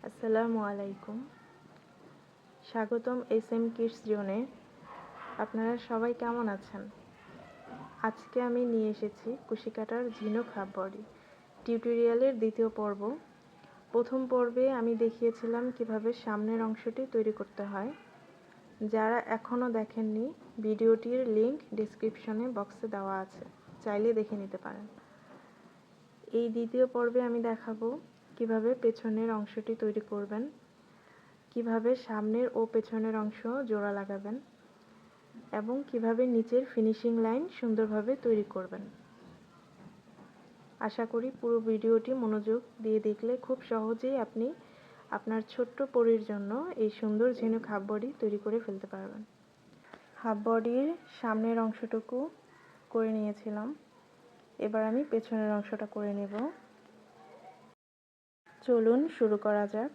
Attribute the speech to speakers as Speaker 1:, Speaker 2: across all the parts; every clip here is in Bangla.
Speaker 1: আসসালামু আলাইকুম। স্বাগতম SM কিডস জোনে। আপনারা সবাই কেমন আছেন? আজকে আমি নিয়ে এসেছি কুশি কাটার ঝিনুক হাফ বডি টিউটোরিয়ালের দ্বিতীয় পর্ব। প্রথম পর্বে আমি দেখিয়েছিলাম কিভাবে সামনের অংশটি তৈরি করতে হয়। যারা এখনও দেখেননি, ভিডিওটির লিংক ডেসক্রিপশনে বক্সে দেওয়া আছে, চাইলে দেখে নিতে পারেন। এই দ্বিতীয় পর্বে আমি দেখাবো কিভাবে পেছনের অংশটি তৈরি করবেন, কিভাবে সামনের ও পেছনের অংশ জোড়া লাগাবেন এবং কিভাবে নিচের ফিনিশিং লাইন সুন্দরভাবে তৈরি করবেন। আশা করি পুরো ভিডিওটি মনোযোগ দিয়ে দেখলে খুব সহজেই আপনি আপনার ছোট্ট পরীর জন্য এই সুন্দর ঝিনুক হাফ বডি তৈরি করে ফেলতে পারবেন। হাফ বডির সামনের অংশটুকু করে নিয়েছিলাম, এবার আমি পেছনের অংশটা করে নেব। চলুন শুরু করা যাক।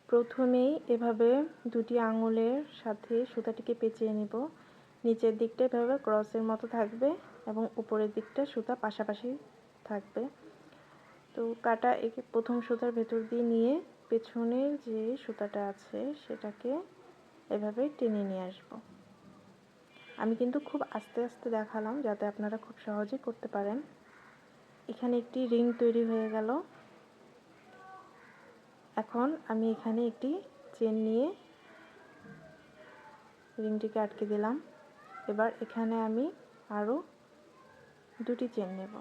Speaker 1: প্রথমেই এভাবে দুটি আঙুলের সাথে সুতাটিকে পেঁচিয়ে নিব। নিচের দিকটা এভাবে ক্রসের মতো থাকবে এবং উপরের দিকটা সুতা পাশাপাশি থাকবে। তো কাটা একে প্রথম সুতার ভেতর দিয়ে নিয়ে পেছনের যে সুতাটা আছে সেটাকে এভাবে টেনে নিয়ে আসব। আমি কিন্তু খুব আস্তে আস্তে দেখালাম যাতে আপনারা খুব সহজে করতে পারেন। এখানে একটি রিং তৈরি হয়ে গেল। এখন আমি এখানে একটি চেন নিয়ে রিংটিকে আটকে দিলাম। এবার এখানে আমি আরও দুটি চেন নেব,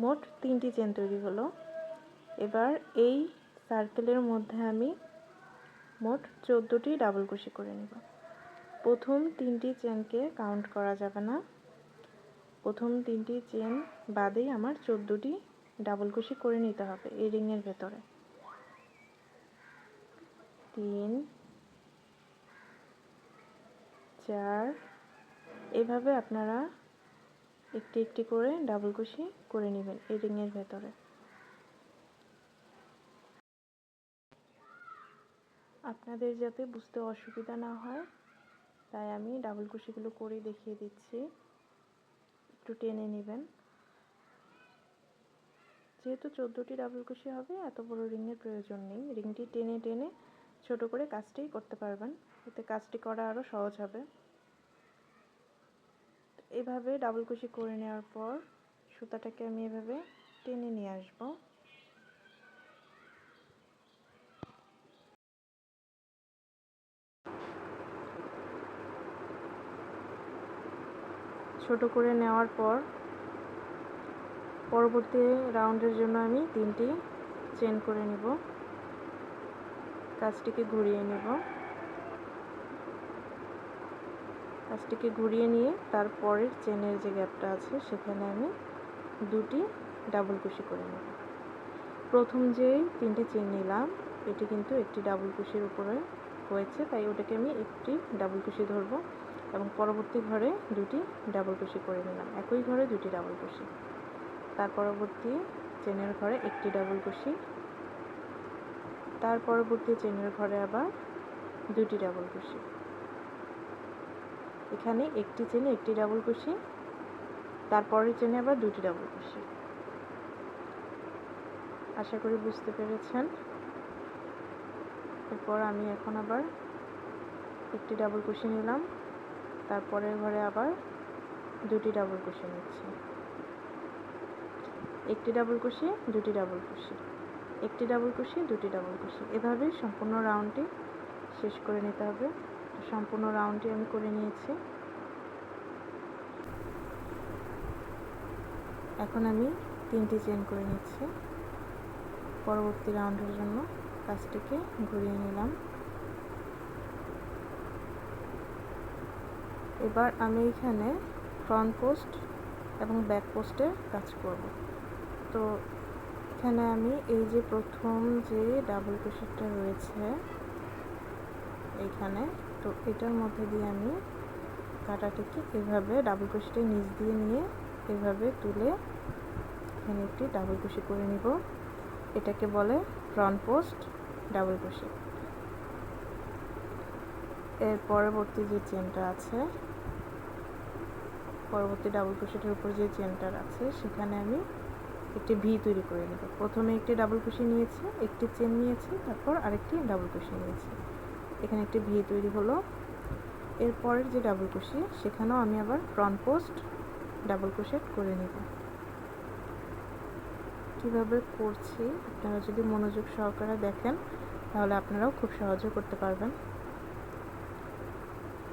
Speaker 1: মোট 3টি চেন তৈরি হলো। এবার এই সার্কেলের মধ্যে আমি মোট 14টি ডাবল কুশি করে নেব। প্রথম 3টি চেনকে কাউন্ট করা যাবে না, প্রথম 3টি চেন বাদেই আমার 14টি ডাবল কুশি করে নিতে হবে এই রিংয়ের ভেতরে। 3, 4, এভাবে আপনারা একটি একটি করে ডাবল কুশি করে নেবেন এই রিংয়ের ভেতরে। আপনাদের যাতে বুঝতে অসুবিধা না হয় তাই আমি ডাবল কুশিগুলো করে দেখিয়ে দিচ্ছি, একটু টেনে নেবেন। যেহেতু 14টি ডাবল কুশি হবে, এত বড় রিংয়ের প্রয়োজন নেই। রিংটি টেনে টেনে ছোট করে কাজটি করতে পারবেন, এতে কাজটি করা আরও সহজ হবে। এভাবে ডাবল কুশি করে নেওয়ার পর সুতাটাকে আমি এভাবে টেনে নিয়ে আসব। ছোট করে নেওয়ার পর পরবর্তী রাউন্ডের জন্য আমি 3টি চেন করে নেব। কাজটিকে ঘুরিয়ে নেব। কাজটিকে ঘুরিয়ে নিয়ে তারপরের চেনের যে গ্যাপটা আছে সেখানে আমি 2টি ডাবল কুশি করে নেব। প্রথম যে 3টি চেন নিলাম এটি কিন্তু একটি ডাবল কুশির উপরে হয়েছে, তাই ওটাকে আমি একটি ডাবল কুশি ধরবো এবং পরবর্তী ঘরে 2টি ডাবল কুশি করে নিলাম। একই ঘরে 2টি ডাবল কুশি, তার পরবর্তী চেনের ঘরে একটি ডাবল কুশি, তার পরবর্তী চেনের ঘরে আবার 2টি ডাবল কুশি। এখানে একটি চেনে একটি ডাবল কুশি, তারপরের চেনে আবার 2টি ডাবল কুশি। আশা করি বুঝতে পেরেছেন। এরপর আমি এখন আবার একটি ডাবল কুশি নিলাম, তারপরের ঘরে আবার 2টি ডাবল কুশি নিচ্ছি। একটি ডাবল কুশি, 2টি ডাবল কুশি, একটি ডাবল কুশি, 2টি ডাবল কুশি, এভাবে সম্পূর্ণ রাউন্ডটি শেষ করে নিতে হবে। সম্পূর্ণ রাউন্ডটি আমি করে নিয়েছি। এখন আমি 3টি চেন করে নিচ্ছি। পরবর্তী রাউন্ডের জন্য কাজটিকে ঘুরিয়ে নিলাম। এবার আমি এখানে ফ্রন্ট পোস্ট এবং ব্যাক পোস্টের কাজ করব। তো এখানে আমি এই যে প্রথম যে ডাবল কুশিটা রয়েছে এইখানে, তো এটার মধ্যে দিয়ে আমি কাঁটাটিকে এভাবে ডাবল কুশিটা নিচ দিয়ে নিয়ে এভাবে তুলে এখানে একটি ডাবল কুশি করে নিব। এটাকে বলে ফ্রন্ট পোস্ট ডাবল কুশি। এর পরবর্তী যে চেনটা আছে, পরবর্তী ডাবল কুশিটার উপর যে চেনটা আছে সেখানে আমি একটি ভি তৈরি করে নেব। প্রথমে একটি ডাবল কুশি নিয়েছি, একটি চেন নিয়েছি, তারপর আরেকটি ডাবল কুশি নিয়েছি। এখানে একটি ভি তৈরি হলো। এরপরের যে ডাবল কুশি সেখানেও আমি আবার ফ্রন্ট পোস্ট ডাবল ক্রোশেট করে নেব। কিভাবে করছি আপনারা যদি মনোযোগ সহকারে দেখেন তাহলে আপনারাও খুব সহজে করতে পারবেন।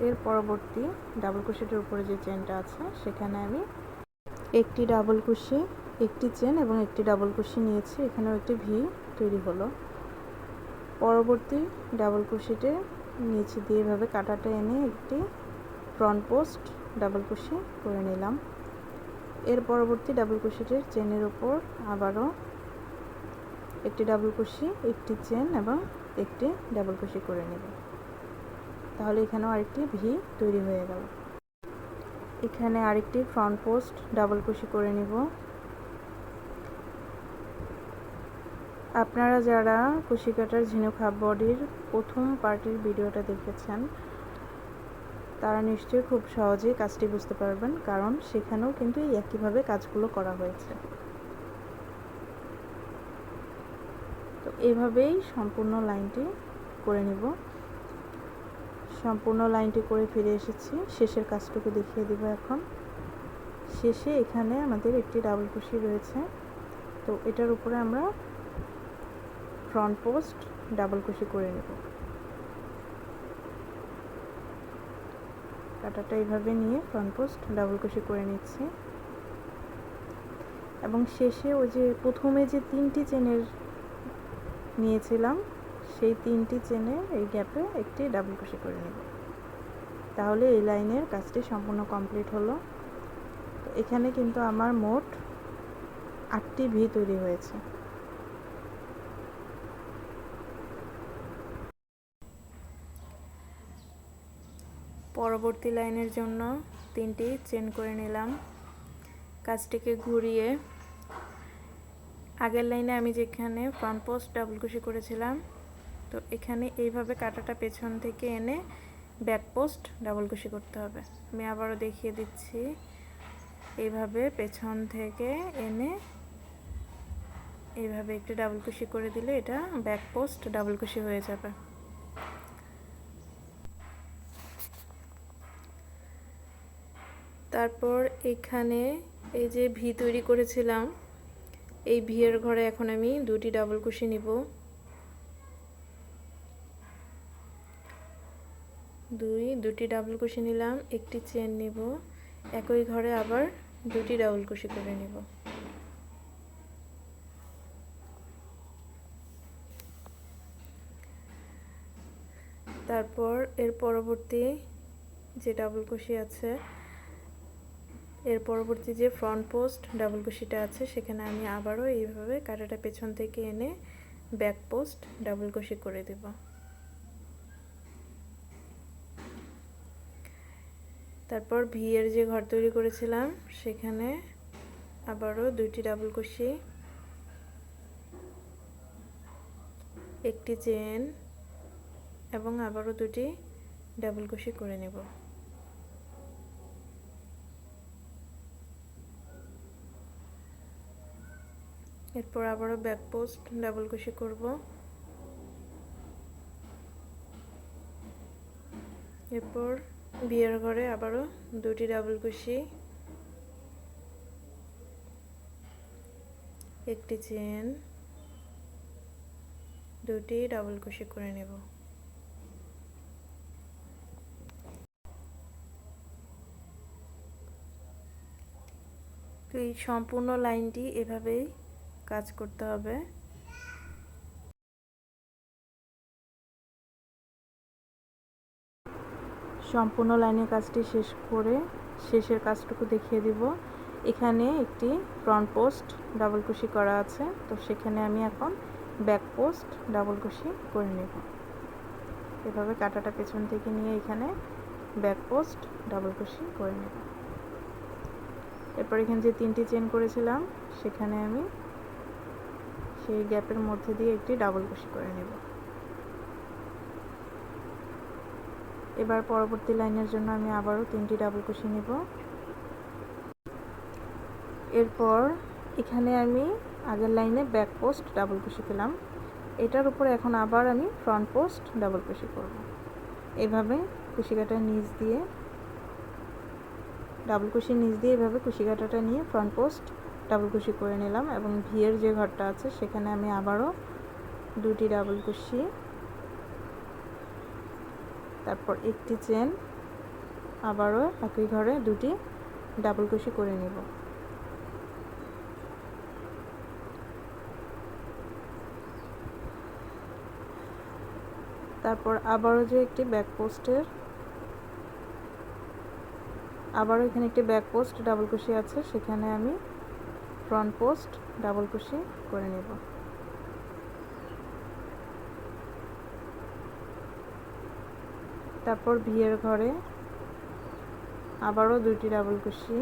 Speaker 1: এর পরবর্তী ডাবল ক্রোশেটের উপরে যে চেনটা আছে সেখানে আমি একটি ডাবল কুশি, একটি চেন এবং একটি ডাবল কুশি নিয়েছি। এখানেও একটি ভি তৈরি হলো। পরবর্তী ডাবল ক্রোশেটে নিচে দিয়ে এভাবে কাঁটাটা এনে একটি ফ্রন্ট পোস্ট ডাবল কুশি করে নিলাম। এর পরবর্তী ডাবল ক্রোশেটের চেনের উপর আবারও একটি ডাবল কুশি, একটি চেন এবং একটি ডাবল কুশি করে নেব। তাহলে এখানেও আরেকটি ভি তৈরি হয়ে গেল। এখানে আরেকটি ফ্রন্ট পোস্ট ডাবল কুশি করে নিব। আপনারা যারা কুশি কাটার ঝিনুক হাফ বডির প্রথম পার্টের ভিডিওটা দেখেছেন তারা নিশ্চয়ই খুব সহজেই কাজটি বুঝতে পারবেন, কারণ সেখানেও কিন্তু একইভাবে কাজগুলো করা হয়েছে। তো এভাবেই সম্পূর্ণ লাইনটি করে নিব। সম্পূর্ণ লাইনটি করে ফিরে এসেছি, শেষের কাজটুকু দেখিয়ে দিব। এখন শেষে এখানে আমাদের একটি ডাবল কুশি রয়েছে, তো এটার উপরে আমরা ফ্রন্ট পোস্ট ডাবল কুশি করে নেব। কাঁটাটা এইভাবে নিয়ে ফ্রন্ট পোস্ট ডাবল কুশি করে নিচ্ছি এবং শেষে ওই যে প্রথমে যে তিনটি চেনের নিয়েছিলাম সেই তিনটি চেনের এই গ্যাপে একটি ডাবল কুশি করে নেব। তাহলে এই লাইনের কাজটি সম্পূর্ণ কমপ্লিট হলো। তো এখানে কিন্তু আমার মোট 8টি ভি তৈরি হয়েছে। পরবর্তী লাইনের জন্য 3টি চেন করে নিলাম। কাজটিকে ঘুরিয়ে আগের লাইনে আমি যেখানে ফ্রন্ট পোস্ট ডাবল কুশি করেছিলাম, তো এখানে এইভাবে কাঁটাটা পেছন থেকে এনে ব্যাক পোস্ট ডাবল কুশি করতে হবে। আমি আবারও দেখিয়ে দিচ্ছি, এইভাবে পেছন থেকে এনে এইভাবে একটি ডাবল কুশি করে দিলে এটা ব্যাক পোস্ট ডাবল কুশি হয়ে যাবে। তারপর এখানে এই যে ভি তৈরি করেছিলাম, এই ভি এর ঘরে এখন আমি 2টি ডাবল কুশি নিব। দুটি ডাবল কুশি নিলাম, একটি চেন নিব, একই ঘরে আবার 2টি ডাবল কুশি করে নিব। তারপর এর পরবর্তী যে ডাবল কুশি আছে, এর পরবর্তী যে ফ্রন্ট পোস্ট ডাবল কুশিটা আছে সেখানে আমি আবারও এইভাবে কাঁটাটা পেছন থেকে এনে ব্যাক পোস্ট ডাবল কুশি করে দেব। তারপর ভি এর যে ঘর তৈরি করেছিলাম সেখানে আবারও 2টি ডাবল কুশি, একটি চেন এবং আবারও 2টি ডাবল কুশি করে নেব। এরপর আবারও ব্যাক পোস্ট ডাবল কুশি করব। এরপর বিয়ের ঘরে আবারও 2টি ডাবল কুশি, একটি চেন, 2টি ডাবল কুশি করে নেব। তো এই সম্পূর্ণ লাইনটি এভাবেই কাজ করতে হবে। সম্পূর্ণ লাইনের কাজটি শেষ করে শেষের কাজটুকু দেখিয়ে দিব। এখানে একটি ফ্রন্ট পোস্ট ডাবল কুশি করা আছে, তো সেখানে আমি এখন ব্যাক পোস্ট ডাবল কুশি করে নেব। এভাবে কাঁটাটা পেছন থেকে নিয়ে এখানে ব্যাক পোস্ট ডাবল কুশি করে নেব। এরপর এখানে যে 3টি চেন করেছিলাম সেখানে আমি সেই গ্যাপের মধ্যে দিয়ে একটি ডাবল কুশি করে নেব। এবার পরবর্তী লাইনের জন্য আমি আবারও 3টি ডাবল কুশি নেব। এরপর এখানে আমি আগের লাইনে ব্যাক পোস্ট ডাবল কুশি দিলাম, এটার উপরে এখন আবার আমি ফ্রন্ট পোস্ট ডাবল কুশি করব। এভাবে কুশি কাটার নিচ দিয়ে ডাবল কুশির নিচ দিয়ে এভাবে কুশি কাটাটা নিয়ে ফ্রন্ট পোস্ট ডাবল কুশি করে নিলাম এবং ভিয়ের যে ঘরটা আছে সেখানে আমি আবারও দুটি ডাবল কুশি, তারপর একটি চেন, আবারও একই ঘরে দুটি ডাবল কুশি করে নেব। তারপর আবারও যে একটি ব্যাক পোস্টের আবারও এখানে একটি ব্যাক পোস্ট ডাবল কুশি আছে, সেখানে আমি ফ্রন্ট পোস্ট ডাবল কুশি করে নেব। তারপর ভিয়ের ঘরে আবারও দুটি ডাবল কুশি,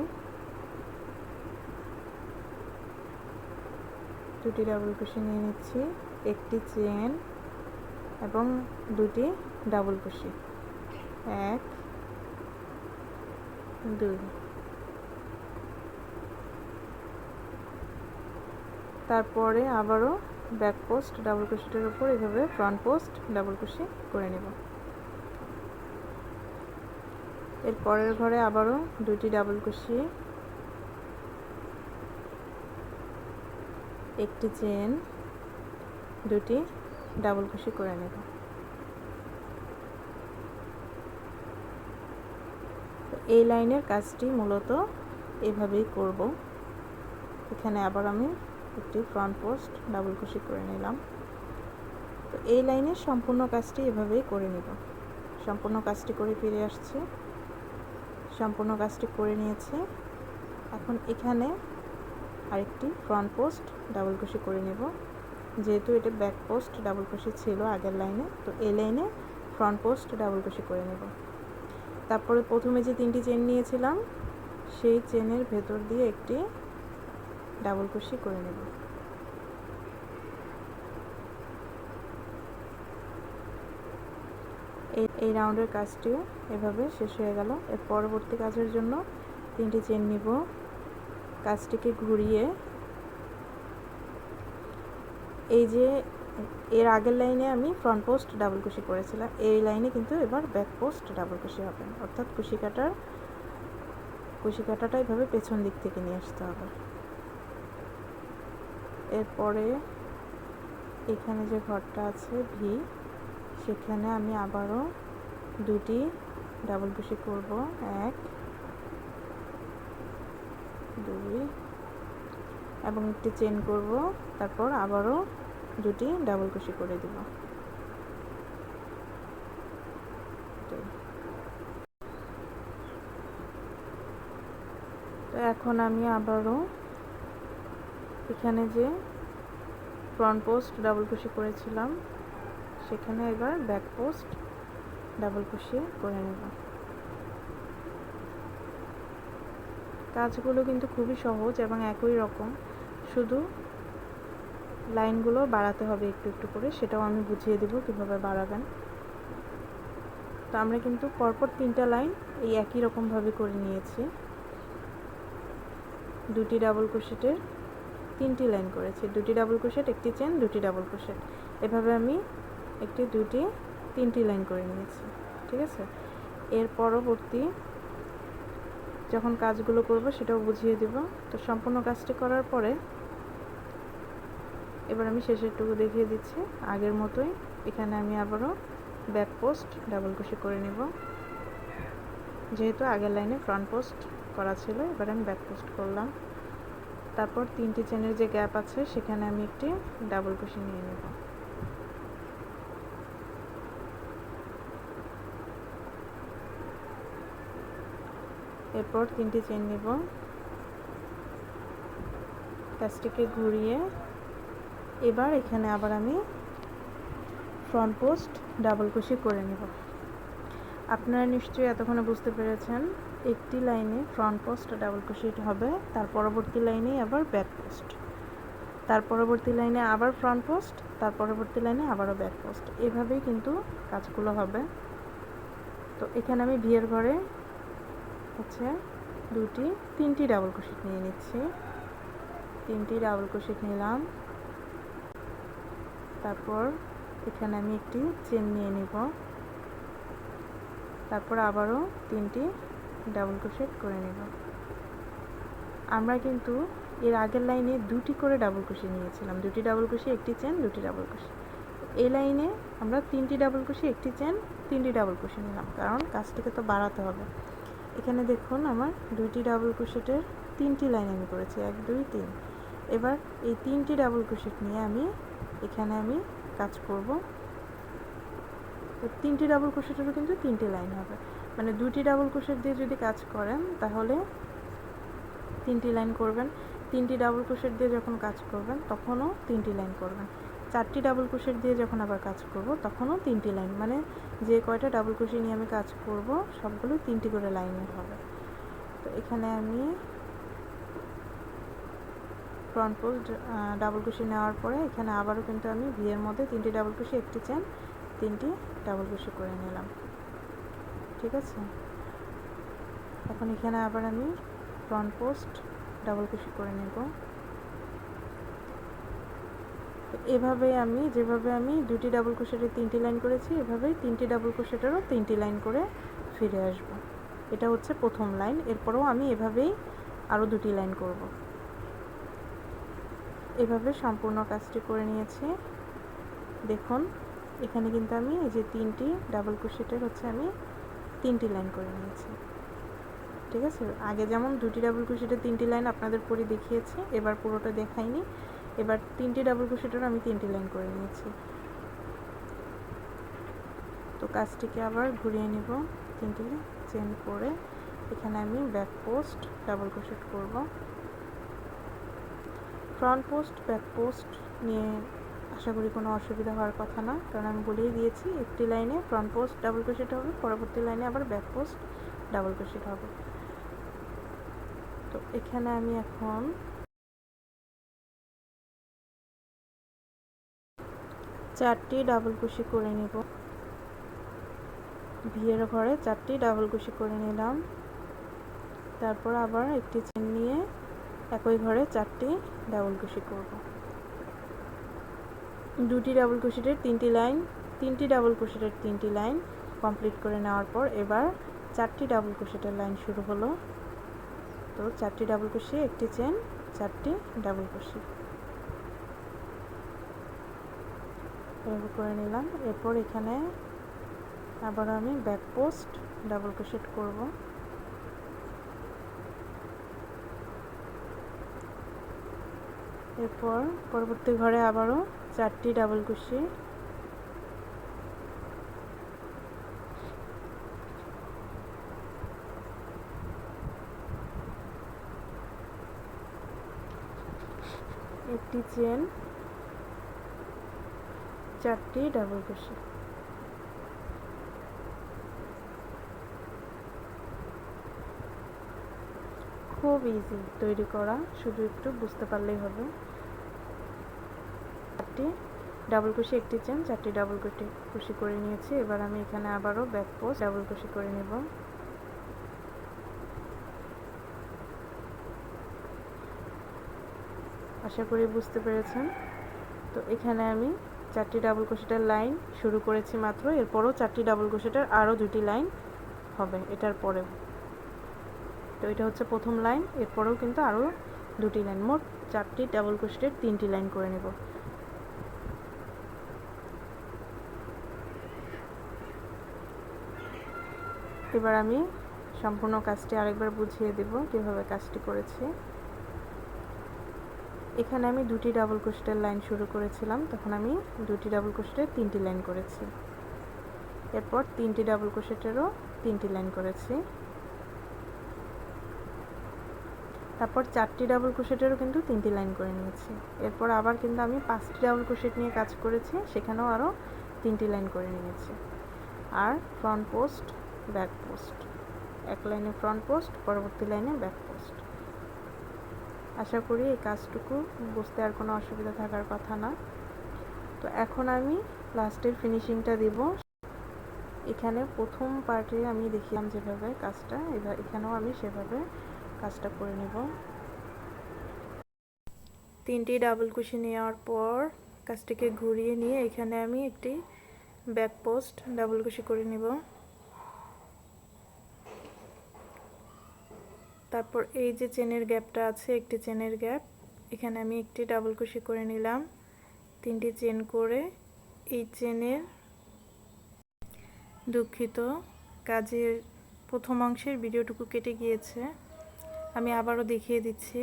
Speaker 1: নিয়ে নিচ্ছি, একটি চেন এবং দুটি ডাবল কুশি, 1 2। তারপরে আবারও ব্যাক পোস্ট ডাবল কুশিটার উপর এভাবে ফ্রন্ট পোস্ট ডাবল কুশি করে নেব। এর পরের ঘরে আবারও দুটি ডাবল কুশি, একটি চেন, দুটি ডাবল কুশি করে নেব। এই লাইনের কাজটি মূলত এভাবেই করব। এখানে আবার আমি একটি ফ্রন্ট পোস্ট ডাবল কুশি করে নিলাম। তো এই লাইনের সম্পূর্ণ কাজটি এভাবেই করে নেব। সম্পূর্ণ কাজটি করে ফিরে আসছি, সম্পূর্ণ কাজটি করে নিয়েছি। এখন এখানে আরেকটি ফ্রন্ট পোস্ট ডাবল কুশি করে নেব, যেহেতু এটা ব্যাক পোস্ট ডাবল কুশি ছিল আগের লাইনে, তো এই লাইনে ফ্রন্ট পোস্ট ডাবল কুশি করে নেব। তারপরে প্রথমে যে 3টি চেন নিয়েছিলাম সেই চেনের ভেতর দিয়ে একটি ডাবল কুশি করে নেব। এই রাউন্ডের কাজটিও এভাবে শেষ হয়ে গেল। এর পরবর্তী কাজের জন্য 3টি চেন নিব, কাজটিকে ঘুরিয়ে এই যে এর আগের লাইনে আমি ফ্রন্ট পোস্ট ডাবল কুশি করেছিলাম, এই লাইনে কিন্তু এবার ব্যাক পোস্ট ডাবল কুশি হবে, অর্থাৎ কুশি কাটাটা এভাবে পেছন দিক থেকে নিয়ে আসতে হবে। এরপরে এখানে যে ঘরটা আছে ভি, সেখানে আমি আবারও দুটি ডাবল কুশি করব, 1 2 এবং একটি চেন করব, তারপর আবারও দুটি ডাবল কুশি করে দিব। তো এখন আমি আবারও এখানে যে ফ্রন্ট পোস্ট ডাবল কুশি করেছিলাম সেখানে এবার ব্যাক পোস্ট ডাবল কুশি করে নেব। কাজগুলো কিন্তু খুবই সহজ এবং একই রকম, শুধু লাইনগুলো বাড়াতে হবে একটু একটু করে, সেটাও আমি বুঝিয়ে দেব কিভাবে বাড়াবেন। তো আমরা কিন্তু পরপর 3টা লাইন এই একই রকমভাবে করে নিয়েছি। দুটি ডাবল ক্রোশেটের 3টি লাইন করেছি, দুটি ডাবল ক্রোশেট, একটি চেন, দুটি ডাবল ক্রোশেট, এভাবে আমি একটি, দুটি, 3টি লাইন করে নিয়েছি। ঠিক আছে, এর পরবর্তী যখন কাজগুলো করব সেটাও বুঝিয়ে দেব। তো সম্পূর্ণ কাজটি করার পরে এবার আমি শেষেরটুকু দেখিয়ে দিচ্ছি আগের মতোই। এখানে আমি আবারও ব্যাক পোস্ট ডাবল ক্রোশে করে নেব, যেহেতু আগের লাইনে ফ্রন্ট পোস্ট করা ছিল, এবার আমি ব্যাক পোস্ট করলাম। তারপর 3টি চেনের যে গ্যাপ আছে সেখানে আমি একটি ডাবল ক্রোশে নিয়ে নেব। এরপর 3টি চেন নেব, কাজটিকে ঘুরিয়ে এবার এখানে আবার আমি ফ্রন্ট পোস্ট ডাবল ক্রোশে করে নেব। আপনারা নিশ্চয়ই এতক্ষণে বুঝতে পেরেছেন, একটি লাইনে ফ্রন্ট পোস্ট ডাবল ক্রোশে হবে, তার পরবর্তী লাইনে আবার ব্যাক পোস্ট, তার পরবর্তী লাইনে আবার ফ্রন্ট পোস্ট, তার পরবর্তী লাইনে আবারও ব্যাক পোস্ট, এভাবেই কিন্তু কাজগুলো হবে। তো এখানে আমি ভিয়ের ঘরে হচ্ছে 2টি 3টি ডাবল ক্রোশে নিয়ে নিচ্ছি, 3টি ডাবল ক্রোশেট নিলাম। তারপর এখানে আমি একটি চেন নিয়ে নিব। তারপর আবারও 3টি ডাবল ক্রোশেট করে নেব। আমরা কিন্তু এর আগের লাইনে 2টি করে ডাবল ক্রোশেট নিয়েছিলাম, 2টি ডাবল ক্রোশেট, একটি চেন, 2টি ডাবল ক্রোশেট। এই লাইনে আমরা 3টি ডাবল ক্রোশেট, একটি চেন, 3টি ডাবল ক্রোশেট নিলাম, কারণ কাজটিকে তো বাড়াতে হবে। এখানে দেখুন আমার 2টি ডাবল ক্রোশেটের 3টি লাইন আমি করেছি, 1 2 3। এবার এই 3টি ডাবল ক্রোশেট নিয়ে এখানে আমি কাজ করব। তো 3টি ডাবল ক্রোশেটেরও কিন্তু 3টি লাইন হবে, মানে 2টি ডাবল ক্রোশেট দিয়ে যদি কাজ করেন তাহলে 3টি লাইন করবেন, 3টি ডাবল ক্রোশেট দিয়ে যখন কাজ করবেন তখনও 3টি লাইন করবেন, 4টি ডাবল ক্রোশেট দিয়ে যখন আবার কাজ করব তখনও 3টি লাইন, মানে যে কয়টা ডাবল ক্রোশেট নিয়ে আমি কাজ করব সবগুলো 3টি করে লাইনের হবে। তো এখানে আমি ফ্রন্ট পোস্ট ডাবল ক্রোশেট নেওয়ার পরে এখানে আবারও কিন্তু আমি ভি এর মধ্যে 3টি ডাবল ক্রোশেট, একটি চেন, 3টি ডাবল ক্রোশেট করে নিলাম। ঠিক আছে, এখন এখানে আবার আমি ফ্রন্ট পোস্ট ডাবল ক্রোশেট করে নেব। তো এভাবে আমি যেভাবে আমি 2টি ডাবল ক্রোশেটের 3টি লাইন করেছি, এভাবেই 3টি ডাবল ক্রোশেটেরও 3টি লাইন করে ফিরে আসব। এটা হচ্ছে প্রথম লাইন। এরপরেও আমি এভাবেই আরও 2টি লাইন করব। এভাবে সম্পূর্ণ কাজটি করে নিয়েছি। দেখুন এখানে কিন্তু আমি এই যে 3টি ডাবল ক্রোশেটের আমি 3টি লাইন করে নিয়েছি। ঠিক আছে, আগে যেমন 2টি ডাবল ক্রোশেটের 3টি লাইন আপনাদের করে দেখিয়েছি, এবার পুরোটা দেখাইনি। এবার 3টি ডাবল ক্রোশেটের আমি 3টি লাইন করে নিয়েছি। তো কাজটিকে আবার ঘুরিয়ে নিব, 3টি চেন করে এখানে আমি ব্যাক পোস্ট ডাবল ক্রোশেট করব। ফ্রন্ট পোস্ট ব্যাক পোস্ট নিয়ে আশা করি কোনো অসুবিধা হওয়ার কথা না, কারণ আমি বলেই দিয়েছি একটি লাইনে ফ্রন্ট পোস্ট ডাবল ক্রোশেট হবে, পরবর্তী লাইনে আবার ব্যাক পোস্ট ডাবল ক্রোশেট হবে। তো এখানে আমি এখন 4টি ডাবল ক্রোশেট করে নেব। ভি এর ঘরে 4টি ডাবল ক্রোশেট করে নিলাম। তারপর আবার একটি চেন নিয়ে একই ঘরে 4টি ডাবল ক্রোশেট করব। 2টি ডাবল ক্রোশেটের 3টি লাইন, 3টি ডাবল ক্রোশেটের 3টি লাইন কমপ্লিট করে নেওয়ার পর এবার 4টি ডাবল ক্রোশেটের লাইন শুরু হলো। তো 4টি ডাবল ক্রোশেট, একটি চেন, 4টি ডাবল ক্রোশেট এভাবে করে নিলাম। এরপর এখানে আবার আমি ব্যাক পোস্ট ডাবল ক্রোশেট করব। এরপর পরবর্তী ঘরে আবারও 4টি ডাবল ক্রোশেট, একটি চেন, 4টি ডাবল ক্রোশেট। খুব ইজি তৈরি করা, শুধু একটু বুঝতে পারলেই হবে। 4টি ডাবল ক্রোশেট, একটি চেন, 4টি ডাবল ক্রোশেট করে নিয়েছি। এবার আমি এখানে আবারও ব্যাক পোস্ট ডাবল ক্রোশেট করে নেব। আশা করি বুঝতে পেরেছেন। তো এখানে আমি 4টি ডাবল ক্রোশেটের লাইন শুরু করেছি মাত্র, এরপরও 4টি ডাবল ক্রোশেটের আরও 2টি লাইন হবে এটার পরেও। তো এটা হচ্ছে প্রথম লাইন, এরপরেও কিন্তু আরও 2টি লাইন, মোট 4টি ডাবল ক্রোশেটের 3টি লাইন করে নেব। এবার আমি সম্পূর্ণ কাজটি আরেকবার বুঝিয়ে দেব কিভাবে কাজটি করেছি। এখানে আমি 2টি ডাবল ক্রোশেটের লাইন শুরু করেছিলাম, তখন আমি 2টি ডাবল ক্রোশেটের 3টি লাইন করেছি। এরপর 3টি ডাবল ক্রোশেটেরও 3টি লাইন করেছি। তারপর 4টি ডাবল ক্রোশেটেরও কিন্তু 3টি লাইন করে নিয়েছি। এরপর আবার কিন্তু আমি 5টি ডাবল ক্রোশেট নিয়ে কাজ করেছি, সেখানেও আরও 3টি লাইন করে নিয়েছি। আর ফ্রন্ট পোস্ট ব্যাক পোস্ট, এক লাইনে ফ্রন্ট পোস্ট, পরবর্তী লাইনে ব্যাক পোস্ট। আশা করি এই কাজটুকু বুঝতে আর কোনো অসুবিধা থাকার কথা না। তো এখন আমি লাস্টের ফিনিশিংটা দিব। এখানে প্রথম পার্টে আমি দেখিলাম যেভাবে কাজটা, এখানেও আমি সেভাবে কাজটা করে নেব। 3টি ডাবল কুশি নেওয়ার পর কাজটিকে ঘুরিয়ে নিয়ে এখানে আমি একটি ব্যাক পোস্ট ডাবল কুশি করে নেব। তারপর এই যে চেনের গ্যাপটা আছে, একটি চেনের গ্যাপ, এখানে আমি একটি ডাবল কুশি করে নিলাম। 3টি চেন করে এই চেনের, দুঃখিত কাজের প্রথম অংশের ভিডিওটুকু কেটে গিয়েছে, আমি আবারও দেখিয়ে দিচ্ছি।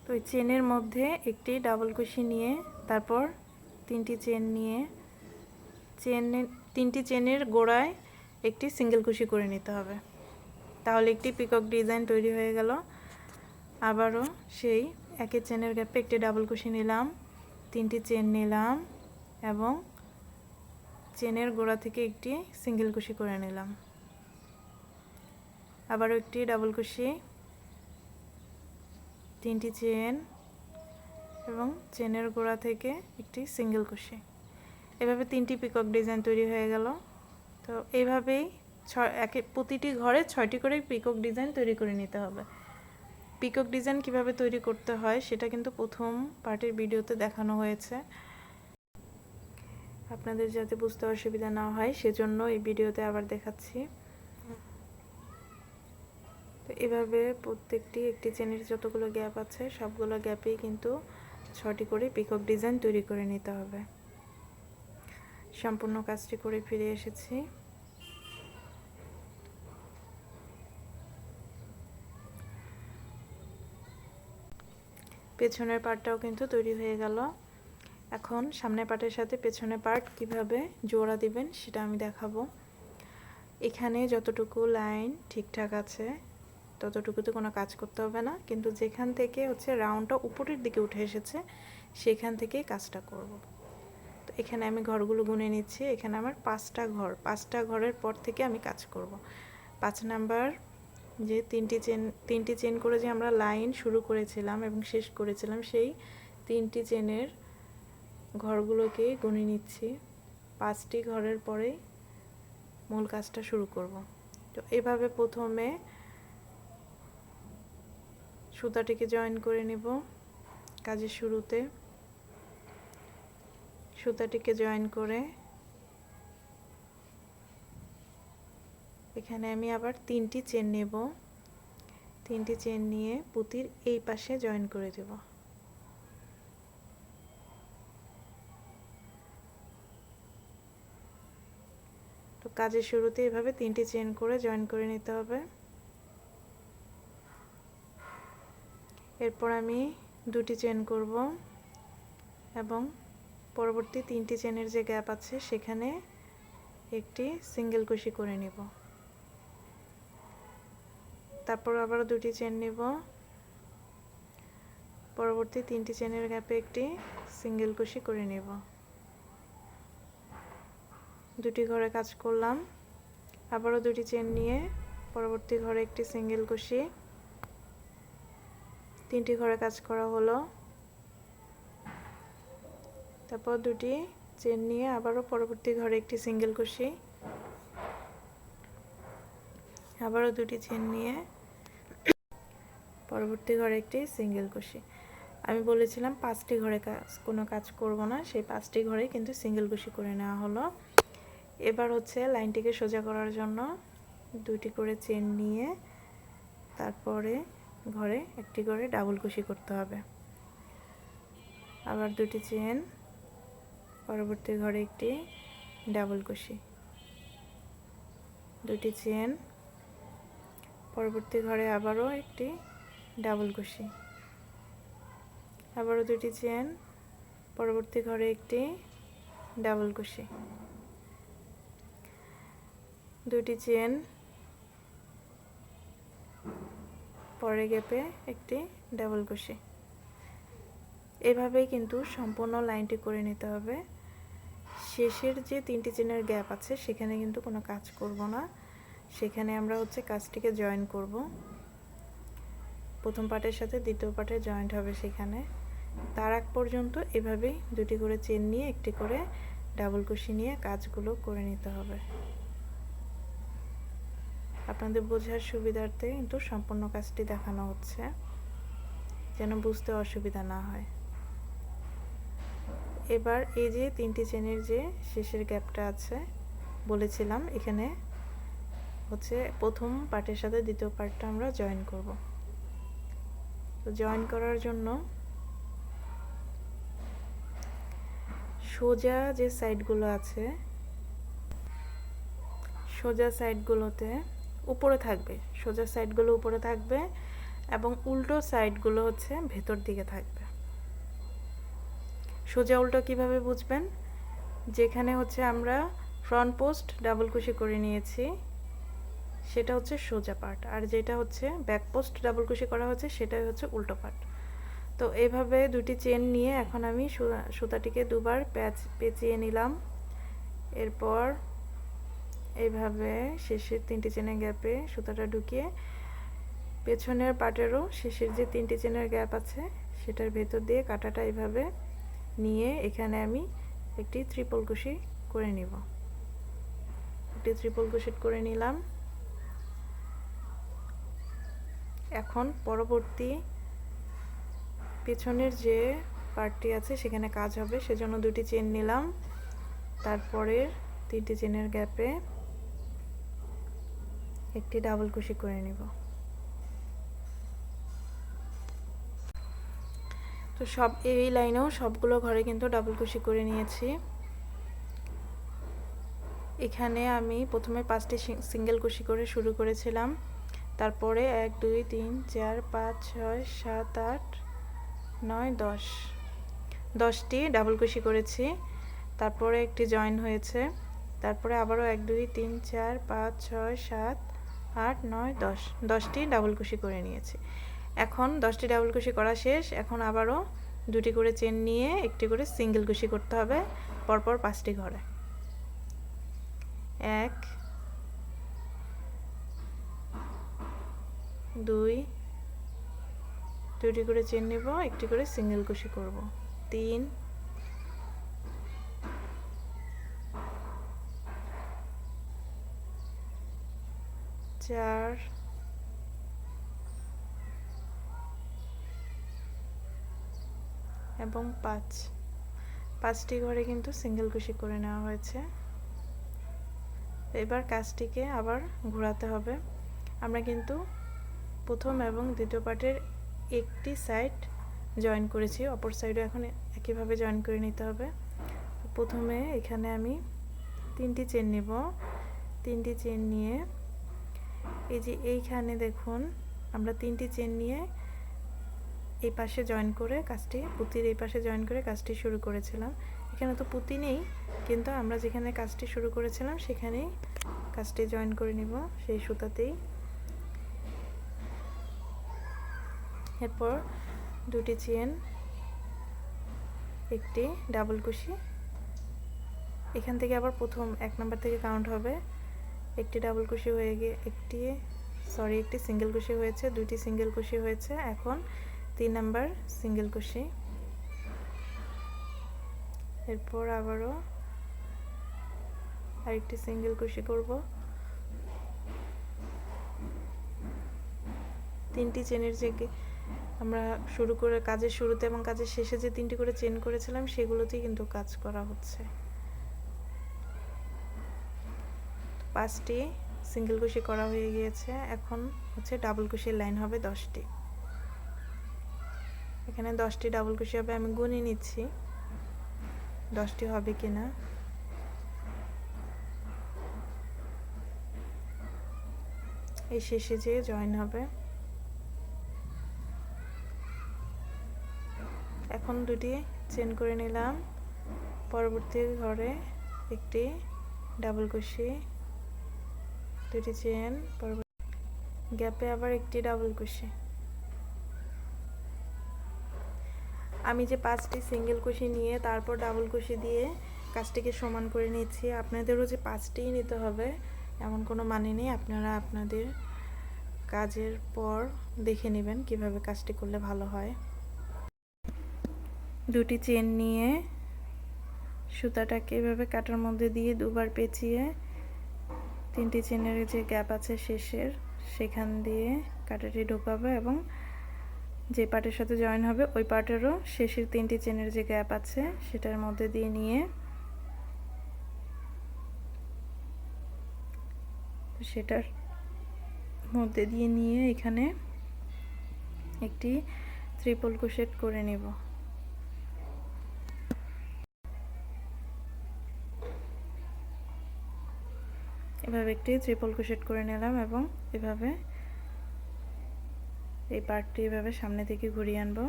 Speaker 1: তো এই চেনের মধ্যে একটি ডাবল কুশি নিয়ে তারপর 3টি চেন নিয়ে তিনটি চেনের গোড়ায় একটি সিঙ্গেল কুশি করে নিতে হবে, তাহলে একটি পিকক ডিজাইন তৈরি হয়ে গেল। আবারও সেই একই চেনের গ্যাপে একটি ডাবল কুশি নিলাম, 3টি চেন নিলাম এবং চেনের গোড়া থেকে একটি সিঙ্গেল কুশি করে নিলাম। আবারও একটি ডাবল কুশি, 3টি চেন এবং চেনের গোড়া থেকে একটি সিঙ্গেল কুশি। এভাবে 3টি পিকক ডিজাইন তৈরি হয়ে গেল। তো এইভাবেই প্রতিটি ঘরে 6টি করে পিকক ডিজাইন তৈরি করে নিতে হবে। পিকক ডিজাইন কিভাবে তৈরি করতে হয় সেটা কিন্তু প্রথম পার্টের ভিডিওতে দেখানো হয়েছে। আপনাদের যাতে বুঝতে অসুবিধা না হয় সেজন্য এই ভিডিওতে আবার দেখাচ্ছি। তো এভাবে প্রত্যেকটি একটি চেনের যতগুলো গ্যাপ আছে সবগুলো গ্যাপেই কিন্তু 6টি করে পিকক ডিজাইন তৈরি করে নিতে হবে। সম্পূর্ণ কাজটি করে ফিরে এসেছি। পেছনের পার্টটাও কিন্তু তৈরি হয়ে গেল। এখন সামনের পার্টের সাথে পেছনের পার্ট কিভাবে জোড়া দিবেন সেটা আমি দেখাবো। এখানে যতটুকু লাইন ঠিকঠাক আছে ততটুকুতে কোনো কাজ করতে হবে না, কিন্তু যেখান থেকে হচ্ছে রাউন্ডটা উপরের দিকে উঠে এসেছে সেখান থেকে কাজটা করব। তো এখানে আমি ঘরগুলো গুনে নিচ্ছি। এখানে আমার 5টা ঘর, 5টা ঘরের পর থেকে আমি কাজ করব। 5 নাম্বার যে 3টি চেন করে যে আমরা লাইন শুরু করেছিলাম এবং শেষ করেছিলাম, সেই 3টি চেনের ঘরগুলোকে গুনে নিচ্ছি। 5টি ঘরের পরেই মূল কাজটা শুরু করব। তো এভাবে প্রথমে সুতাটিকে জয়েন করে নেব। কাজের শুরুতে সুতাটিকে জয়েন করে এখানে আমি আবার 3টি চেন নেব। 3টি চেন নিয়ে পুঁতির এই পাশে জয়েন করে দেব। তো কাজের শুরুতে এভাবে 3টি চেন করে জয়েন করে নিতে হবে। এরপর আমি 2টি চেন করব এবং পরবর্তী 3টি চেনের যে গ্যাপ আছে সেখানে একটি সিঙ্গেল কুশি করে নেব। তারপর আবার 2টি চেন নেব, পরবর্তী 3টি চেনের গ্যাপে একটি সিঙ্গেল কুশি করে নেব। 2টি ঘরে কাজ করলাম, আবারও 2টি চেন নিয়ে পরবর্তী ঘরে একটি সিঙ্গেল কুশি, 3টি ঘরে কাজ করা হলো। তারপর 2টি চেন নিয়ে আবারও পরবর্তী ঘরে একটি সিঙ্গেল কুশি, আবারও 2টি চেন নিয়ে পরবর্তী ঘরে একটি সিঙ্গেল কুশি। আমি বলেছিলাম 5টি ঘরে কোনো কাজ করব না, সেই 5টি ঘরে কিন্তু সিঙ্গেল কুশি করে নেওয়া হলো। এবার হচ্ছে লাইনটিকে সোজা করার জন্য 2টি করে চেন নিয়ে তারপরে ঘরে একটি করে ডাবল কুশি করতে হবে। আবার 2টি চেন, পরবর্তী ঘরে একটি ডাবল কুশি, 2টি চেন, পরবর্তী ঘরে আবারও একটি ডাবল কুশি, আবারও 2টি চেন, পরবর্তী ঘরে একটি ডাবল কুশি, 2টি চেন, পরের গ্যাপে একটি ডাবল কুশি। এভাবেই কিন্তু সম্পূর্ণ লাইনটি করে নিতে হবে। শেষের যে 3টি চেনের গ্যাপ আছে সেখানে কিন্তু কোনো কাজ করব না, সেখানে আমরা হচ্ছে কাজটিকে জয়েন করব। প্রথম পার্টের সাথে দ্বিতীয় পার্টে জয়েন্ট হবে সেখানে। তার আগ পর্যন্ত এভাবেই 2টি করে চেন নিয়ে একটি করে ডাবল কুশি নিয়ে কাজগুলো করে নিতে হবে। আপনাদের বোঝার সুবিধার্থে কিন্তু সম্পূর্ণ কাজটি দেখানো হচ্ছে, যেন বুঝতে অসুবিধা না হয়। এবার এই যে 3টি চেনের যে শেষের গ্যাপটা আছে বলেছিলাম, এখানে হচ্ছে প্রথম পার্টের সাথে দ্বিতীয় পার্টটা আমরা জয়েন করব। তো জয়েন করার জন্য সোজা যে সাইডগুলো আছে, সোজা সাইডগুলোতে উপরে থাকবে, সোজা সাইডগুলো উপরে থাকবে এবং উল্টো সাইডগুলো হচ্ছে ভেতর দিকে থাকবে। সোজা উল্টো কিভাবে বুঝবেন? যেখানে হচ্ছে আমরা ফ্রন্ট পোস্ট ডাবল কুশি করে নিয়েছি সেটা হচ্ছে সোজা পার্ট, আর যেটা হচ্ছে ব্যাক পোস্ট ডাবল কুশি করা হচ্ছে সেটাই হচ্ছে উল্টো পার্ট। তো এইভাবে দুটি চেন নিয়ে এখন আমি সুতাটিকে দুবার পেঁচিয়ে নিলাম। এরপর এইভাবে শেষের 3টি চেনের গ্যাপে সুতাটা ঢুকিয়ে পেছনের পার্টেরও শেষের যে 3টি চেনের গ্যাপ আছে সেটার ভেতর দিয়ে কাঁটাটা এইভাবে নিয়ে এখানে আমি একটি ট্রিপল কুশি করে নিব। একটি ট্রিপল কুশি করে নিলাম। এখন পরবর্তী পেছনের যে পার্টটি আছে সেখানে কাজ হবে, সেজন্য দুটি চেন নিলাম। তারপরে 3টি চেনের গ্যাপে একটি ডাবল কুশি করে নিব। তো সব এই লাইনেও সবগুলো ঘরে কিন্তু ডাবল কুশি করে নিয়েছি। এখানে আমি প্রথমে 5টি সিঙ্গেল কুশি করে শুরু করেছিলাম, তারপরে 1 2 3 4 5 6 7 8 9 10 10টি ডাবল কুশি করেছি। তারপরে একটি জয়েন হয়েছে, তারপরে আবারও 1 2 3 4 5 6 7 8 9 10 10টি ডাবল কুশি করে নিয়েছি। এখন 10টি ডাবল কুশি করা শেষ। এখন আবারও দুটি করে চেন নিয়ে একটি করে সিঙ্গেল কুশি করতে হবে পরপর 5টি ঘরে। 1 2 দুটি করে চেন নেব, একটি করে সিঙ্গেল কুশি করব। 3 4 এবং 5টি ঘরে কিন্তু সিঙ্গেল কুশি করে নেওয়া হয়েছে। এবার কাজটিকে আবার ঘোরাতে হবে। আমরা কিন্তু প্রথম এবং দ্বিতীয় পার্টের একটি সাইড জয়েন করেছি, অপর সাইডও এখন একইভাবে জয়েন করে নিতে হবে। প্রথমে এখানে আমি 3টি চেন নেব। 3টি চেন নিয়ে এই যে এইখানে দেখুন আমরা 3টি চেন নিয়ে এই পাশে জয়েন করে কাজটি, পুঁতির এই পাশে জয়েন করে কাজটি শুরু করেছিলাম। এখানে তো পুঁতি নেই, কিন্তু আমরা যেখানে কাজটি শুরু করেছিলাম সেখানেই কাজটি জয়েন করে নিব সেই সুতাতেই। এরপর দুটি চেন, একটি ডাবল কুশি, এখান থেকে আবার প্রথম 1 নাম্বার থেকে কাউন্ট হবে। একটি ডাবল কুশি হয়ে গিয়ে একটি সিঙ্গেল কুশি হয়েছে, দুটি সিঙ্গেল কুশি হয়েছে। এখন 3 নাম্বার সিঙ্গেল কুশি, এরপর আবারও আরেকটি সিঙ্গেল কুশি করব। 3টি চেনের যে আমরা শুরু করে কাজের শুরুতে এবং কাজের শেষে যে 3টি করে চেন করেছিলাম সেগুলোতেই কিন্তু কাজ করা হচ্ছে। 5টি সিঙ্গেল কুশি করা হয়ে গিয়েছে। এখন হচ্ছে ডাবল কুশির লাইন হবে 10টি। এখানে 10টি ডাবল কুশি হবে, আমি গুনে নিচ্ছি 10টি হবে কিনা। এই শেষে যে জয়েন হবে। এখন দুটি চেন করে নিলাম, পরবর্তী ঘরে একটি ডাবল কুশি, দুটি চেন, পরবর্তী গ্যাপে আবার একটি ডাবল কুশি। আমি যে 5টি সিঙ্গেল কুশি নিয়ে তারপর ডাবল কুশি দিয়ে কাজটিকে সমান করে নিচ্ছি, আপনাদেরও যে 5টিই নিতে হবে এমন কোনো মানে নেই। আপনারা আপনাদের কাজের পর দেখে নেবেন কিভাবে কাজটি করলে ভালো হয়। দুটি চেন নিয়ে সুতাটাকে এভাবে কাটার মধ্যে দিয়ে দুবার পেঁচিয়ে 3টি চেনের যে গ্যাপ আছে শেষের সেখান দিয়ে কাঁটাটি ঢোকাবো এবং যে পার্টের সাথে জয়েন হবে ওই পার্টেরও শেষের 3টি চেনের যে গ্যাপ আছে সেটার মধ্যে দিয়ে নিয়ে এখানে একটি ট্রিপল ক্রোশেট করে নেব। এভাবে একটি ট্রিপল ক্রোশেট করে নিলাম এবং এভাবে এই পার্টটি এভাবে সামনে থেকে ঘুরিয়ে আনবো।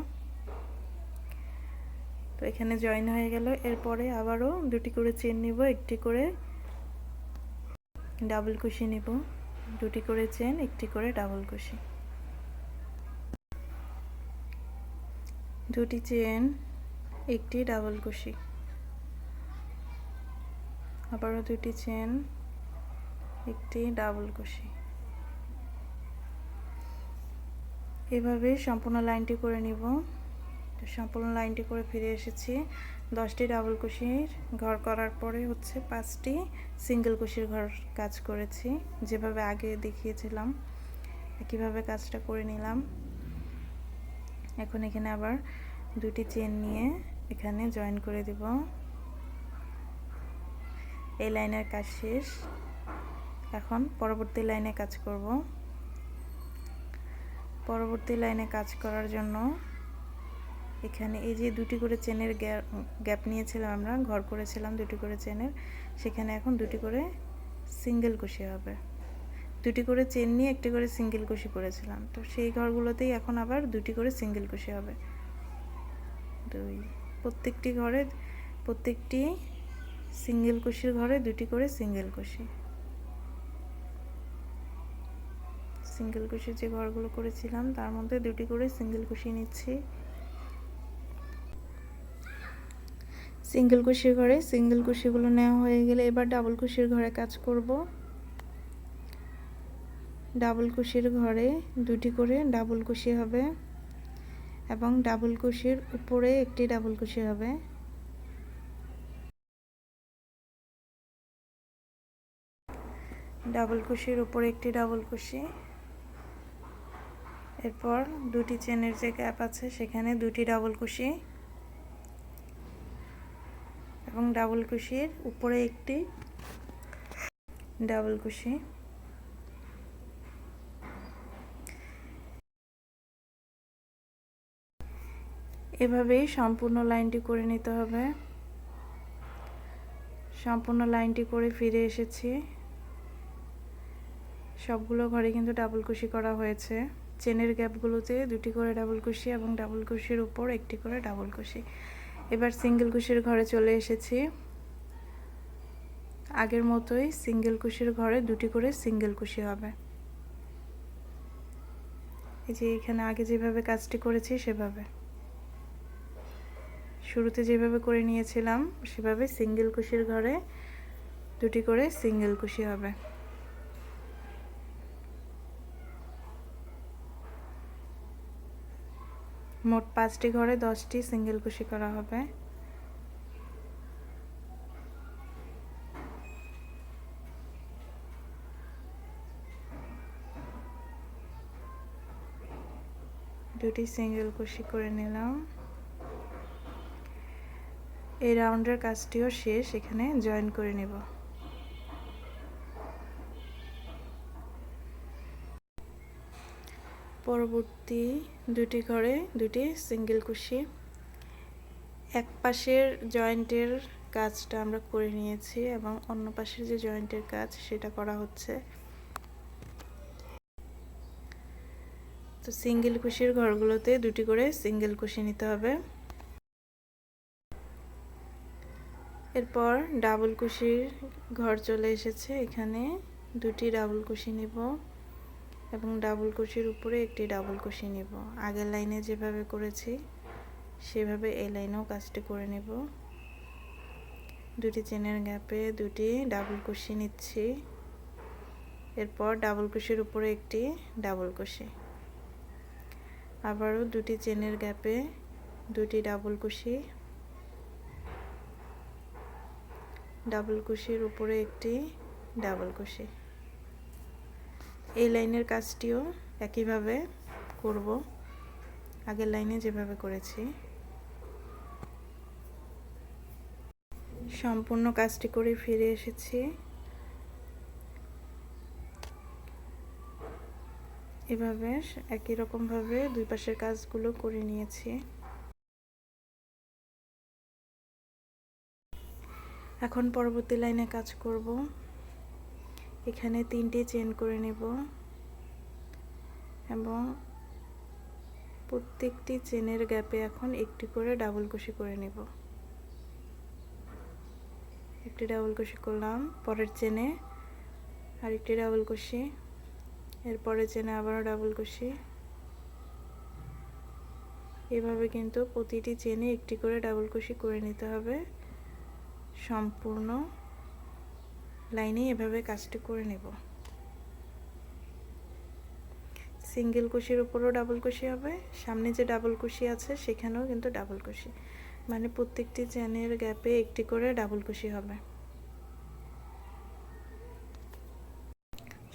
Speaker 1: তো এখানে জয়েন হয়ে গেল। এরপরে আবারও দুটি করে চেন নিব, একটি করে ডাবল কুশি নিব, দুটি করে চেন, একটি করে ডাবল কুশি, দুটি চেন, একটি ডাবল কুশি, আবারও দুটি চেন, একটি ডাবল কুশি। এভাবে সম্পূর্ণ লাইনটি করে নিব। সম্পূর্ণ লাইনটি করে ফিরে এসেছি। 10টি ডাবল কুশির ঘর করার পরে হচ্ছে 5টি সিঙ্গেল কুশির ঘর কাজ করেছি, যেভাবে আগে দেখিয়েছিলাম একইভাবে কাজটা করে নিলাম। এখন এখানে আবার দুটি চেন নিয়ে এখানে জয়েন করে দিব। এই লাইনের কাজ শেষ। এখন পরবর্তী লাইনে কাজ করব। পরবর্তী লাইনে কাজ করার জন্য এখানে এই যে দুটি করে চেনের গ্যাপ নিয়েছিলাম, আমরা ঘর করেছিলাম দুটি করে চেনের, সেখানে এখন দুটি করে সিঙ্গেল কুশি হবে। দুটি করে চেন নিয়ে একটি করে সিঙ্গেল কুশি করেছিলাম, তো সেই ঘরগুলোতেই এখন আবার দুটি করে সিঙ্গেল কুশি হবে। প্রত্যেকটি ঘরে, প্রত্যেকটি সিঙ্গেল কুশির ঘরে দুটি করে সিঙ্গেল কুশি। সিঙ্গেল কুশির যে ঘরগুলো করেছিলাম তার মধ্যে দুটি করে সিঙ্গেল কুশি নিচ্ছি। সিঙ্গেল কুশির ঘরে সিঙ্গেল কুশিগুলো নেওয়া হয়ে গেলে এবার ডাবল কুশির ঘরে কাজ করব। ডাবল কুশির ঘরে দুটি করে ডাবল কুশি হবে এবং ডাবল কুশির উপরে একটি ডাবল কুশি হবে। ডাবল কুশির উপরে একটি ডাবল কুশি। এরপর দুটি চেনের যে গ্যাপ আছে সেখানে দুটি ডাবল কুশি এবং ডাবল কুশির উপরে একটি ডাবল কুশি। এভাবেই সম্পূর্ণ লাইনটি করে নিতে হবে। সম্পূর্ণ লাইনটি করে ফিরে এসেছি। সবগুলো ঘরে কিন্তু ডাবল কুশি করা হয়েছে। চেনের গ্যাপগুলোতে দুটি করে ডাবল কুশি এবং ডাবল কুশির উপর একটি করে ডাবল কুশি। এবার সিঙ্গেল কুশির ঘরে চলে এসেছি। আগের মতোই সিঙ্গেল কুশির ঘরে দুটি করে সিঙ্গেল কুশি হবে। এই যে এখানে আগে যেভাবে কাজটি করেছি সেভাবে, শুরুতে যেভাবে করে নিয়েছিলাম সেভাবে সিঙ্গেল কুশির ঘরে দুটি করে সিঙ্গেল কুশি হবে। মোট 5টি ঘরে 10টি সিঙ্গেল কুশি করা হবে। দুটি সিঙ্গেল কুশি করে নিলাম। এই রাউন্ডের কাজটিও শেষ। এখানে জয়েন করে নেব। পরবর্তী দুটি ঘরে দুটি সিঙ্গেল কুশি। এক পাশের জয়েন্টের কাজটা আমরা করে নিয়েছি এবং অন্য পাশের যে জয়েন্টের কাজ সেটা করা হচ্ছে। তো সিঙ্গেল কুশির ঘরগুলোতে দুটি করে সিঙ্গেল কুশি নিতে হবে। এরপর ডাবল কুশির ঘর চলে এসেছে। এখানে দুটি ডাবল কুশি নিব এবং ডাবল কুশির উপরে একটি ডাবল কুশি নিব। আগের লাইনে যেভাবে করেছি সেভাবে এই লাইনেও কাজটি করে নেব। দুটি চেনের গ্যাপে দুটি ডাবল কুশি নিচ্ছি। এরপর ডাবল কুশির উপরে একটি ডাবল কুশি, আবারও দুটি চেনের গ্যাপে দুটি ডাবল কুশি, ডাবল কুশির উপরে একটি ডাবল কুশি। এই লাইনের কাজটিও একইভাবে করব। আগের লাইনে যেভাবে করেছি। সম্পূর্ণ কাজটি করে ফিরে এসেছি। এভাবে একই রকমভাবে দুই পাশের কাজগুলো করে নিয়েছি। এখন পরবর্তী লাইনে কাজ করব। এখানে 3টি চেন করে নেব এবং প্রত্যেকটি চেনের গ্যাপে এখন একটি করে ডাবল কুশি করে নেব। একটি ডাবল কুশি করলাম, পরের চেনে আরেকটি ডাবল কুশি, এরপরের চেনে আবারও ডাবল কুশি। এভাবে কিন্তু প্রতিটি চেনে একটি করে ডাবল কুশি করে নিতে হবে। সম্পূর্ণ লাইনে এভাবে কাজটি করে নেব। সিঙ্গেল কুশির উপরও ডাবল কুশি হবে, সামনে যে ডাবল কুশি আছে সেখানেও কিন্তু ডাবল কুশি, মানে প্রত্যেকটি চেনের গ্যাপে একটি করে ডাবল কুশি হবে।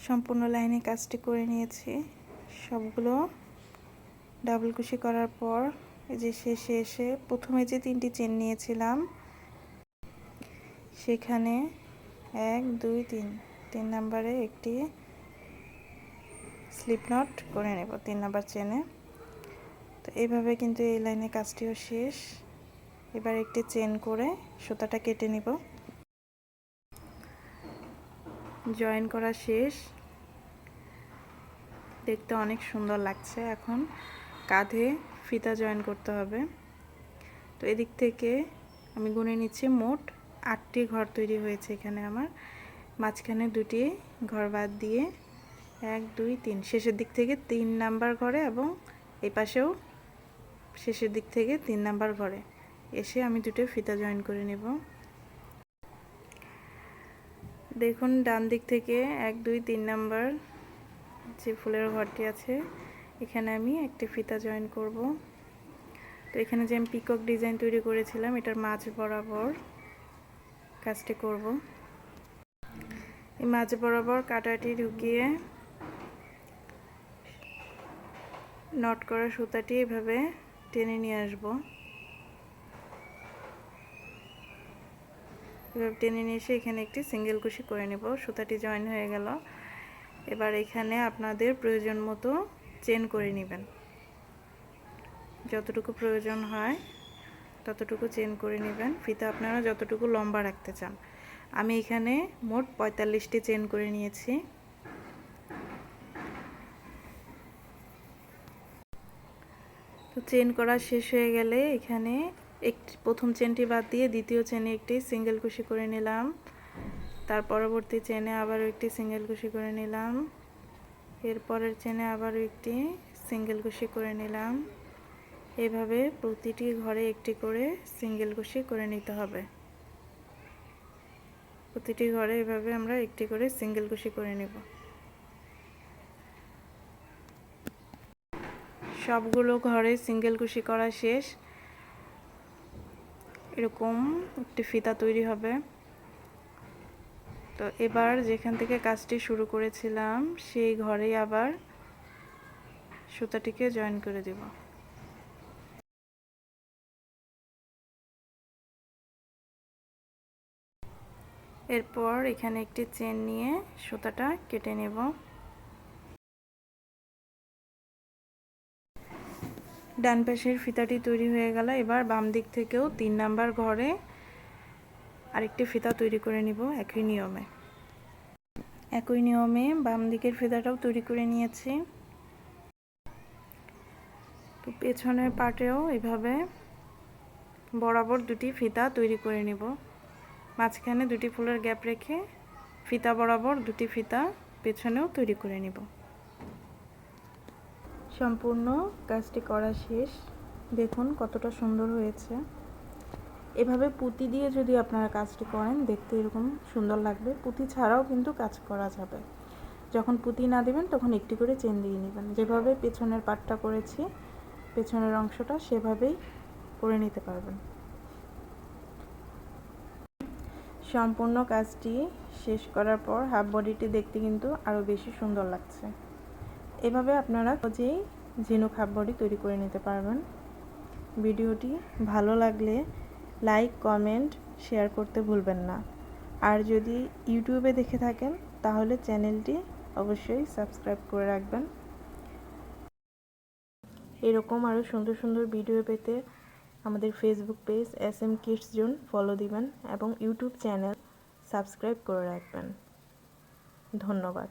Speaker 1: সম্পূর্ণ লাইনে কাজটি করে নিয়েছি। সবগুলো ডাবল কুশি করার পর এই যে শেষে এসে প্রথমে যে 3টি চেন নিয়েছিলাম সেখানে 1 2 3 নম্বরে একটি স্লিপ নট করে নেব 3 নম্বর চেনে। তো এইভাবে কিন্তু এই লাইনে কাজটিও শেষ। এবার একটি চেন করে সুতাটা কেটে নিব। জয়েন করা শেষ, দেখতে অনেক সুন্দর লাগছে। এখন কাঁধে ফিতা জয়েন করতে হবে। তো এদিক থেকে আমি গুনে নিচ্ছি, মোট 8টি ঘর তৈরি হয়েছে এখানে আমার। মাঝখানে 2টি ঘর বাদ দিয়ে 1 2 3 শেষের দিক থেকে 3 নাম্বার ঘরে এবং এই পাশেও শেষের দিক থেকে 3 নাম্বার ঘরে এসে আমি 2টো ফিতা জয়েন করে নেব। দেখুন ডান দিক থেকে 1 2 3 নাম্বার যে ফুলের ঘরটি আছে এখানে আমি একটি ফিতা জয়েন করব। তো এখানে যে আমি পিকক ডিজাইন তৈরি করেছিলাম এটার মাঝ বরাবর কাজটি করব। এই মাঝ বরাবর কাটাটি ঢুকিয়ে নট করা সুতাটি এভাবে টেনে নিয়ে আসব। এভাবে টেনে নিয়ে এসে এখানে একটি সিঙ্গেল কুশি করে নেব। সুতাটি জয়েন হয়ে গেল। এবার এখানে আপনাদের প্রয়োজন মতো চেন করে নেবেন, যতটুকু প্রয়োজন হয় ততটুকু চেন করে নেবেন। ফিতা আপনারা যতটুকু লম্বা রাখতে চান। আমি এখানে মোট 45টি চেন করে নিয়েছি। তো চেন করা শেষ হয়ে গেলে এখানে একটি প্রথম চেনটি বাদ দিয়ে দ্বিতীয় চেনে একটি সিঙ্গেল কুশি করে নিলাম। তার পরবর্তী চেনে আবারও একটি সিঙ্গেল কুশি করে নিলাম। এরপরের চেনে আবারও একটি সিঙ্গেল কুশি করে নিলাম। এভাবে প্রতিটি ঘরে একটি করে সিঙ্গেল কুশি করে নিতে হবে। প্রতিটি ঘরে এভাবে আমরা একটি করে সিঙ্গেল কুশি করে নেব। সবগুলো ঘরে সিঙ্গেল কুশি করা শেষ। এরকম একটি ফিতা তৈরি হবে। তো এবার যেখান থেকে কাজটি শুরু করেছিলাম সেই ঘরেই আবার সুতাটিকে জয়েন করে দেব। এরপর এখানে একটি চেন নিয়ে সুতাটা কেটে নেব। ডান পাশের ফিতাটি তৈরি হয়ে গেল। এবার বাম দিক থেকেও 3 নাম্বার ঘরে আরেকটি ফিতা তৈরি করে নিব একই নিয়মে বাম দিকের ফিতাটাও তৈরি করে নিয়েছি। তো পেছনের পাটেও এভাবে বরাবর 2টি ফিতা তৈরি করে নিব। মাঝখানে 2টি ফুলের গ্যাপ রেখে ফিতা বরাবর 2টি ফিতা পেছনেও তৈরি করে নিব। সম্পূর্ণ কাজটি করা শেষ। দেখুন কতটা সুন্দর হয়েছে। এভাবে পুঁতি দিয়ে যদি আপনারা কাজটি করেন দেখতে এরকম সুন্দর লাগবে। পুঁতি ছাড়াও কিন্তু কাজ করা যাবে। যখন পুঁতি না দিবেন তখন একটি করে চেন দিয়ে নেবেন। যেভাবে পেছনের পাটটা করেছি পেছনের অংশটা সেভাবেই করে নিতে পারবেন। সম্পূর্ণ কাজটি শেষ করার পর হাফ বডিটি দেখতে কিন্তু আরও বেশি সুন্দর লাগছে। এভাবে আপনারা সহজেই ঝিনুক হাফ বড়ি তৈরি করে নিতে পারবেন। ভিডিওটি ভালো লাগলে লাইক, কমেন্ট, শেয়ার করতে ভুলবেন না। আর যদি ইউটিউবে দেখে থাকেন তাহলে চ্যানেলটি অবশ্যই সাবস্ক্রাইব করে রাখবেন। এরকম আরও সুন্দর সুন্দর ভিডিও পেতে আমাদের Facebook page SM kids zone follow দিবেন এবং ইউটিউব চ্যানেল সাবস্ক্রাইব করে রাখবেন। ধন্যবাদ।